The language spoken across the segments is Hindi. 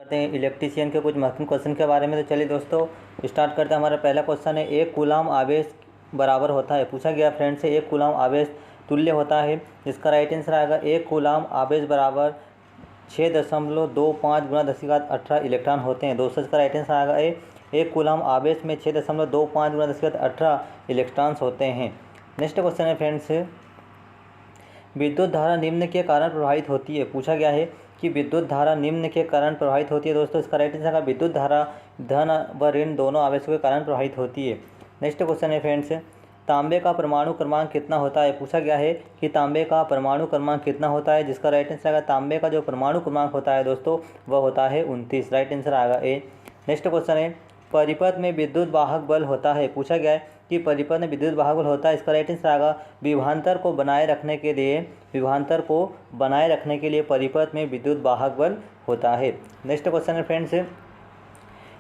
करते हैं इलेक्ट्रीशियन के कुछ महत्वपूर्ण क्वेश्चन के बारे में। तो चलिए दोस्तों स्टार्ट करते हैं। हमारा पहला क्वेश्चन है, एक कूलाम आवेश बराबर होता है। पूछा गया फ्रेंड से एक कूलाम आवेश तुल्य होता है। इसका राइट आंसर आएगा एक कूलाम आवेश बराबर 6.25 × 10⁻18 इलेक्ट्रॉन होते हैं। दोस्तों इसका राइट आंसर आएगा एक कूलाम आवेश में 6.25 × 10⁻18 इलेक्ट्रॉन्स होते हैं। नेक्स्ट क्वेश्चन है फ्रेंड्स, विद्युत धारा निम्न के कारण प्रभावित होती है। पूछा गया है कि विद्युत धारा निम्न के कारण प्रभावित होती है। दोस्तों इसका राइट आंसर है विद्युत धारा धन व ऋण दोनों आवेशों के कारण प्रभावित होती है। नेक्स्ट क्वेश्चन है फ्रेंड्स, तांबे का परमाणु क्रमांक कितना होता है। पूछा गया है कि तांबे का परमाणु क्रमांक कितना होता है, जिसका राइट आंसर है तांबे का जो परमाणु क्रमांक होता है दोस्तों वह होता है 29। राइट आंसर आएगा ए। नेक्स्ट क्वेश्चन है, परिपथ में विद्युत वाहक बल होता है। पूछा गया है कि परिपथ में विद्युत वाहक बल होता है। इसका राइट आंसर आएगा विभवांतर को बनाए रखने के लिए परिपथ में विद्युत वाहक बल होता है। नेक्स्ट क्वेश्चन है फ्रेंड्स,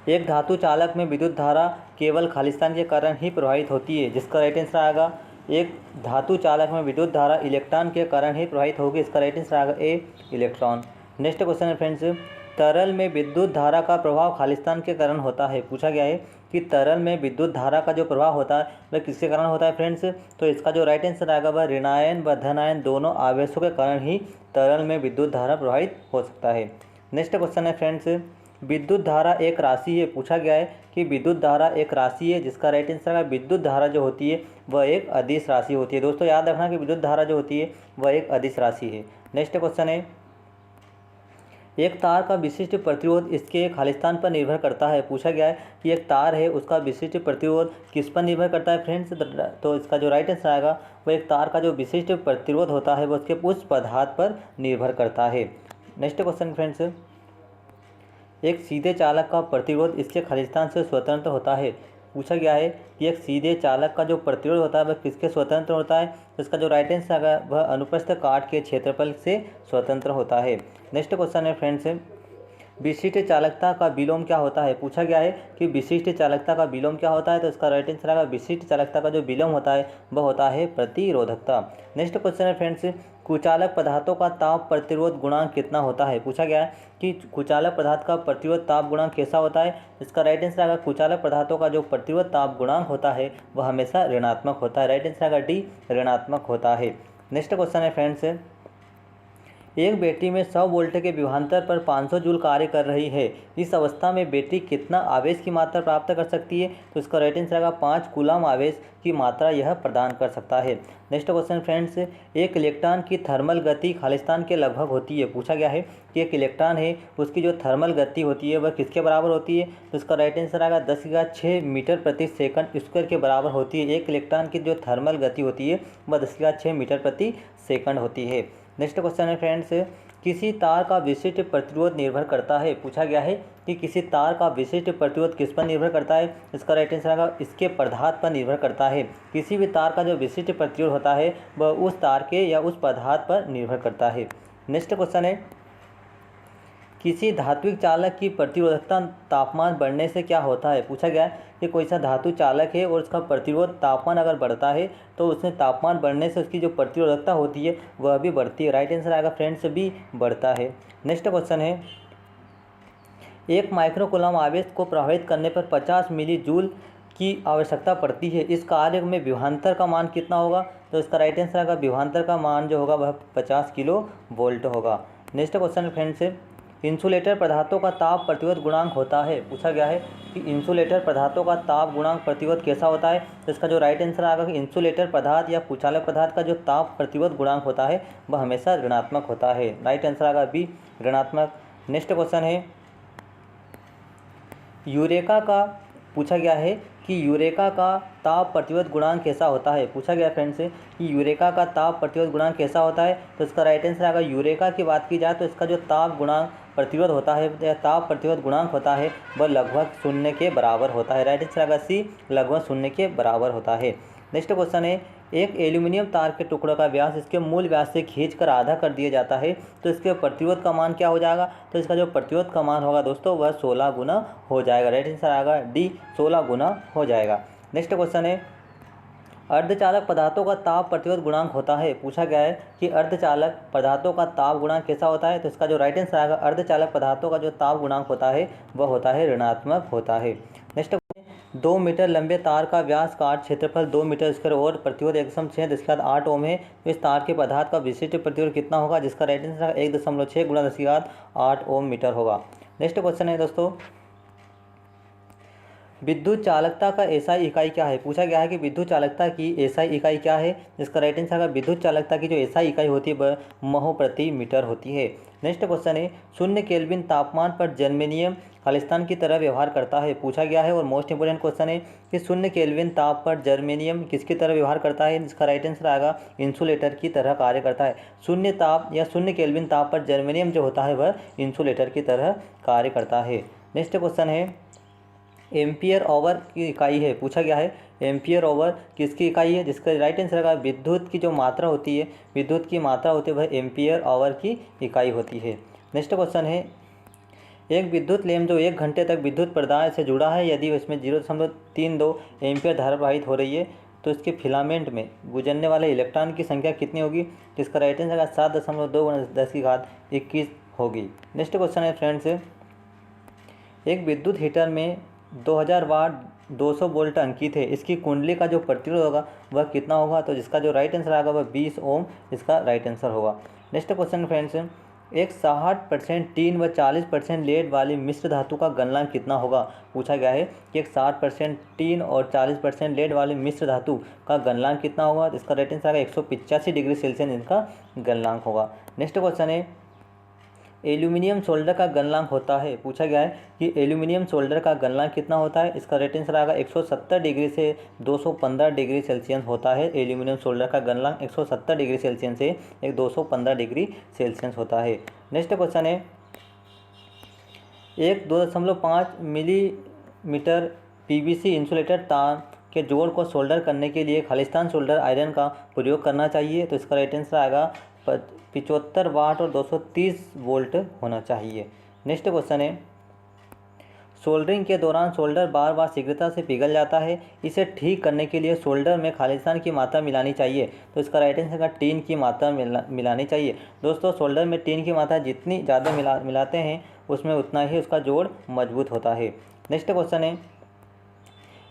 एक धातु चालक में विद्युत धारा केवल खालिस्तान के कारण ही प्रभावित होती है। जिसका राइट आंसर आएगा एक धातु चालक में विद्युत धारा इलेक्ट्रॉन के कारण ही प्रभावित होगी। इसका राइट आंसर आएगा ए इलेक्ट्रॉन। नेक्स्ट क्वेश्चन है फ्रेंड्स, तरल में विद्युत धारा का प्रभाव खालिस्तान के कारण होता है। पूछा गया है कि तरल में विद्युत धारा का जो प्रभाव होता है वह किसके कारण होता है फ्रेंड्स, तो इसका जो राइट आंसर आएगा वह ऋणायन व धनायन दोनों आवेशों के कारण ही तरल में विद्युत धारा प्रभावित हो सकता है। नेक्स्ट क्वेश्चन है फ्रेंड्स, विद्युत धारा एक राशि है। पूछा गया है कि विद्युत धारा एक राशि है। जिसका राइट आंसर है विद्युत धारा जो होती है वह एक अदिश राशि होती है। दोस्तों याद रखना कि विद्युत धारा जो होती है वह एक अदिश राशि है। नेक्स्ट क्वेश्चन है, एक तार का विशिष्ट प्रतिरोध इसके खालिस्तान पर निर्भर करता है। पूछा गया है कि एक तार है उसका विशिष्ट प्रतिरोध किस पर निर्भर करता है फ्रेंड्स, तो इसका जो राइट आंसर आएगा वह एक तार का जो विशिष्ट प्रतिरोध होता है वह उसके उस पदार्थ पर निर्भर करता है। नेक्स्ट क्वेश्चन फ्रेंड्स, एक सीधे चालक का प्रतिरोध इसके खालिस्तान से स्वतंत्र होता है। पूछा गया है कि एक सीधे चालक का जो प्रतिरोध होता है वह किसके स्वतंत्र होता है, तो इसका जो राइट आंसर है वह अनुप्रस्थ काट के क्षेत्रफल से स्वतंत्र होता है। नेक्स्ट क्वेश्चन है फ्रेंड्स, विशिष्ट चालकता का विलोम क्या होता है। पूछा गया है कि विशिष्ट चालकता का विलोम क्या होता है, तो इसका राइट आंसर है विशिष्ट चालकता का जो विलोम होता है वह होता है प्रतिरोधकता। नेक्स्ट क्वेश्चन है फ्रेंड्स, कुचालक पदार्थों का ताप प्रतिरोध गुणांक कितना होता है। पूछा गया है कि कुचालक पदार्थ का प्रतिरोध ताप गुणांक कैसा होता है। इसका राइट आंसर आएगा कुचालक पदार्थों का जो प्रतिरोध ताप गुणांक होता है वह हमेशा ऋणात्मक होता है। राइट आंसर आएगा डी ऋणात्मक होता है। नेक्स्ट क्वेश्चन है फ्रेंड्स, एक बैटरी में 100 वोल्ट के विभवांतर पर 500 जूल कार्य कर रही है। इस अवस्था में बैटरी कितना आवेश की मात्रा प्राप्त कर सकती है, तो इसका राइट आंसर आएगा 5 कूलाम आवेश की मात्रा यह प्रदान कर सकता है। नेक्स्ट क्वेश्चन फ्रेंड्स, एक इलेक्ट्रॉन की थर्मल गति खालिस्तान के लगभग होती है। पूछा गया है कि एक इलेक्ट्रॉन है उसकी जो थर्मल गति होती है वह किसके बराबर होती है, तो इसका राइट आंसर आएगा 10⁻6 मीटर प्रति सेकंड स्क्वायर के बराबर होती है। एक इलेक्ट्रॉन की जो थर्मल गति होती है वह 10⁻6 मीटर प्रति सेकंड होती है। नेक्स्ट क्वेश्चन है फ्रेंड्स, किसी तार का विशिष्ट प्रतिरोध निर्भर करता है। पूछा गया है कि किसी तार का विशिष्ट प्रतिरोध किस पर निर्भर करता है, इसका राइट आंसर आएगा इसके पदार्थ पर निर्भर करता है। किसी भी तार का जो विशिष्ट प्रतिरोध होता है वह उस तार के या उस पदार्थ पर निर्भर करता है। नेक्स्ट क्वेश्चन है, किसी धात्विक चालक की प्रतिरोधकता तापमान बढ़ने से क्या होता है। पूछा गया है कि कोई सा धातु चालक है और उसका प्रतिरोध तापमान अगर बढ़ता है तो उसमें तापमान बढ़ने से उसकी जो प्रतिरोधकता होती है वह भी बढ़ती है। राइट आंसर आएगा फ्रेंड्स भी बढ़ता है। नेक्स्ट क्वेश्चन है, एक माइक्रोकूलाम आवेश को प्रभावित करने पर 50 मिली जूल की आवश्यकता पड़ती है। इस कार्य में विभवांतर का मान कितना होगा, तो इसका राइट आंसर आएगा विभवांतर का मान जो होगा वह 50 किलो वोल्ट होगा। नेक्स्ट क्वेश्चन फ्रेंड्स, इंसुलेटर पदार्थों का ताप प्रतिरोध गुणांक होता है। पूछा गया है कि इंसुलेटर पदार्थों का ताप गुणांक प्रतिरोध कैसा होता है, तो इसका जो राइट आंसर आएगा कि इंसुलेटर पदार्थ या कुचालक पदार्थ का जो ताप प्रतिरोध गुणांक होता है वह हमेशा ऋणात्मक होता है। राइट आंसर आएगा बी ऋणात्मक। नेक्स्ट क्वेश्चन है, यूरेका का पूछा गया है कि यूरेका का ताप प्रतिरोध गुणांक कैसा होता है। पूछा गया फ्रेंड्स से कि यूरेका का ताप प्रतिरोध गुणांक कैसा होता है, तो इसका राइट आंसर आएगा यूरेका की बात की जाए तो इसका जो ताप गुणांक प्रतिरोध होता है या ताप प्रतिरोध गुणांक होता है वह लगभग 0 के बराबर होता है। राइट आंसर आएगा सी लगभग 0 के बराबर होता है। नेक्स्ट क्वेश्चन है, एक एल्यूमिनियम तार के टुकड़ों का व्यास इसके मूल व्यास से खींचकर आधा कर दिया जाता है तो इसके प्रतिरोध का मान क्या हो जाएगा, तो इसका जो प्रतिरोध का मान होगा दोस्तों वह 16 गुना हो जाएगा। राइट आंसर आएगा डी 16 गुना हो जाएगा। नेक्स्ट क्वेश्चन है, अर्धचालक पदार्थों का ताप प्रतिरोध गुणांक होता है। पूछा गया है कि अर्धचालक पदार्थों का ताप गुणांक कैसा होता है, तो इसका जो राइट आंसर आएगा, अर्धचालक पदार्थों का जो ताप गुणांक होता है वह होता है ऋणात्मक होता है। नेक्स्ट, 2 मीटर लंबे तार का व्यास काट क्षेत्रफल 2 मीटर स्क्वायर और प्रतिरोध 1.6 10 की घात 8 ओम है, तो इस तार के पदार्थ का विशिष्ट प्रतिरोध कितना होगा, जिसका राइट आंसर 1.6 गुणा 10 की घात 8 ओम मीटर होगा। नेक्स्ट क्वेश्चन है दोस्तों, विद्युत चालकता का एसआई इकाई क्या है। पूछा गया है कि विद्युत चालकता की एसआई इकाई क्या है, जिसका राइट आंसर है विद्युत चालकता की जो एसआई इकाई होती है वह महो प्रति मीटर होती है। नेक्स्ट क्वेश्चन है, 0 केल्विन तापमान पर जर्मेनियम खालिस्तान की तरह व्यवहार करता है। पूछा गया है और मोस्ट इंपोर्टेंट क्वेश्चन है कि 0 केल्विन ताप पर जर्मेनियम किसकी तरह व्यवहार करता है, जिसका राइट आंसर आएगा इंसुलेटर की तरह कार्य करता है। 0 ताप या 0 केल्विन ताप पर जर्मेनियम जो होता है वह इंसुलेटर की तरह कार्य करता है। नेक्स्ट क्वेश्चन है, एम्पियर आवर की इकाई है। पूछा गया है एम्पियर आवर किसकी इकाई है, जिसका राइट आंसर है विद्युत की जो मात्रा होती है, विद्युत की मात्रा होती है वह एम्पियर आवर की इकाई होती है। नेक्स्ट क्वेश्चन है, एक विद्युत लैंप जो 1 घंटे तक विद्युत प्रदाय से जुड़ा है, यदि उसमें 0.32 एम्पियर धारा प्रवाहित हो रही है, तो इसके फिलामेंट में गुजरने वाले इलेक्ट्रॉन की संख्या कितनी होगी, जिसका राइट आंसर 7.2 × 10 की घात 21 होगी। नेक्स्ट क्वेश्चन है फ्रेंड्स, एक विद्युत हीटर में 2000 वाट 200 वोल्ट अंकित है, इसकी कुंडली का जो प्रतिरोध होगा वह कितना होगा, तो जिसका जो राइट आंसर आएगा वह 20 ओम इसका राइट आंसर होगा। नेक्स्ट क्वेश्चन फ्रेंड्स, एक 60% टीन व 40% लेड वाली मिश्र धातु का गलनांक कितना होगा। पूछा गया है कि एक 60% टीन और 40% लेड वाली मिश्र धातु का गलनांक कितना होगा, तो इसका राइट आंसर आएगा 185 डिग्री सेल्सियस इनका गलनांक होगा। नेक्स्ट क्वेश्चन है, एल्यूमिनियम सोल्डर का गलनांक होता है। पूछा गया है कि एल्यूमिनियम सोल्डर का गलनांक कितना होता है, इसका राइट आंसर आएगा 170 डिग्री से 215 डिग्री सेल्सियस होता है। एल्यूमिनियम सोल्डर का गलनांक 170 डिग्री सेल्सियस से 215 डिग्री सेल्सियस होता है। नेक्स्ट क्वेश्चन है, एक 2.5 मिलीमीटर पीवीसी इंसुलेटर तार के जोड़ को सोल्डर करने के लिए खालिस्तान सोल्डर आयरन का प्रयोग करना चाहिए, तो इसका राइट आंसर आएगा 75 वाट और 230 वोल्ट होना चाहिए। नेक्स्ट क्वेश्चन है, सोल्डरिंग के दौरान सोल्डर बार बार शीघ्रता से पिघल जाता है, इसे ठीक करने के लिए सोल्डर में खालिस्तान की मात्रा मिलानी चाहिए, तो इसका राइट आंसर का टीन की मात्रा मिलानी चाहिए। दोस्तों, सोल्डर में टीन की मात्रा जितनी ज़्यादा मिलाते हैं उसमें उतना ही उसका जोड़ मजबूत होता है। नेक्स्ट क्वेश्चन है,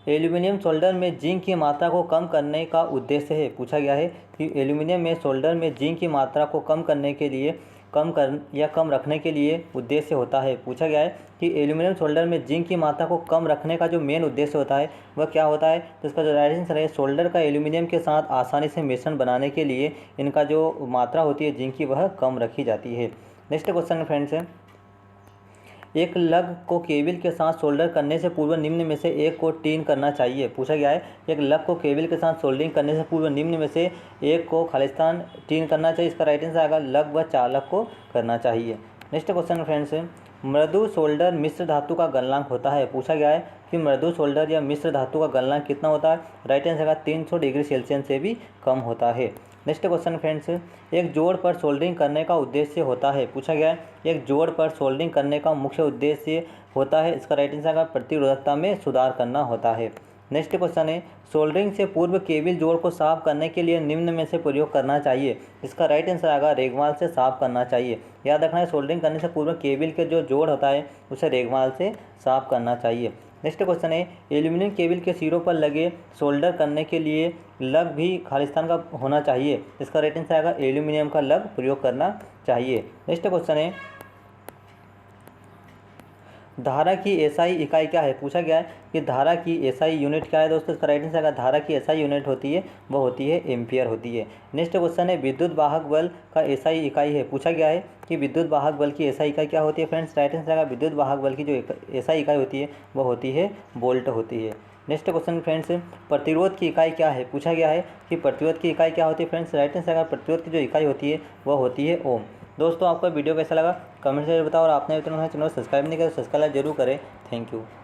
एल्यूमिनियम सोल्डर में जिंक की मात्रा को कम करने का उद्देश्य है। पूछा गया है कि एल्यूमिनियम में सोल्डर में जिंक की मात्रा को कम रखने के लिए उद्देश्य होता है। पूछा गया है कि एल्यूमिनियम सोल्डर में जिंक की मात्रा को कम रखने का जो मेन उद्देश्य होता है वह क्या होता है, तो इसका जो राइट आंसर है सोल्डर का एल्यूमिनियम के साथ आसानी से मिश्रण बनाने के लिए इनका जो मात्रा होती है जिंक की वह कम रखी जाती है। नेक्स्ट क्वेश्चन फ्रेंड्स है, एक लग को केबिल के साथ सोल्डर करने से पूर्व निम्न में से एक को टीन करना चाहिए। पूछा गया है एक लग को केबिल के साथ सोल्डरिंग करने से पूर्व निम्न में से एक को खालिस्तान टीन करना चाहिए, इसका राइट आंसर आएगा लग व चालक को करना चाहिए। नेक्स्ट क्वेश्चन फ्रेंड्स, मृदु सोल्डर मिश्र धातु का गलनांक होता है। पूछा गया है कि मृदु सोल्डर या मिश्र धातु का गलनांक कितना होता है, राइट आंसर का 300 डिग्री सेल्सियस से भी कम होता है। नेक्स्ट क्वेश्चन फ्रेंड्स, एक जोड़ पर सोल्डरिंग करने का उद्देश्य होता है। पूछा गया है एक जोड़ पर सोल्डरिंग करने का मुख्य उद्देश्य होता है, इसका राइट आंसर का प्रतिरोधकता में सुधार करना होता है। नेक्स्ट क्वेश्चन है, सोल्डरिंग से पूर्व केबिल जोड़ को साफ करने के लिए निम्न में से प्रयोग करना चाहिए, इसका राइट आंसर आएगा रेगमाल से साफ करना चाहिए। याद रखना है सोल्डरिंग करने से पूर्व केबिल के जो जोड़ होता है उसे रेगमाल से साफ करना चाहिए। नेक्स्ट क्वेश्चन है, एल्यूमिनियम केबिल के सिरों पर लगे सोल्डर करने के लिए लग भी खालिस्तान का होना चाहिए, इसका राइट आंसर आएगा एल्यूमिनियम का लग प्रयोग करना चाहिए। नेक्स्ट क्वेश्चन है, धारा की एसआई इकाई क्या है। पूछा गया है कि धारा की एसआई यूनिट क्या है। दोस्तों, इसका राइट आंसर आएगा धारा की एसआई यूनिट होती है वो होती है एम्पियर होती है। नेक्स्ट क्वेश्चन है, विद्युत वाहक बल का एसआई इकाई है। पूछा गया है कि विद्युत वाहक बल की एसआई इकाई क्या होती है। फ्रेंड्स, राइट आंसर आएगा विद्युत वाहक बल की जो एसआई इकाई होती है वह होती है वोल्ट होती है। नेक्स्ट क्वेश्चन फ्रेंड्स, प्रतिरोध की इकाई क्या है। पूछा गया है कि प्रतिरोध की इकाई क्या होती है। फ्रेंड्स, राइट आंसर आएगा प्रतिरोध की जो इकाई होती है वह होती है ओम। दोस्तों, आपको वीडियो कैसा लगा कमेंट से बताओ और आपने चैनल सब्सक्राइब नहीं किया तो सब्सक्राइब जरूर करें। Thank you.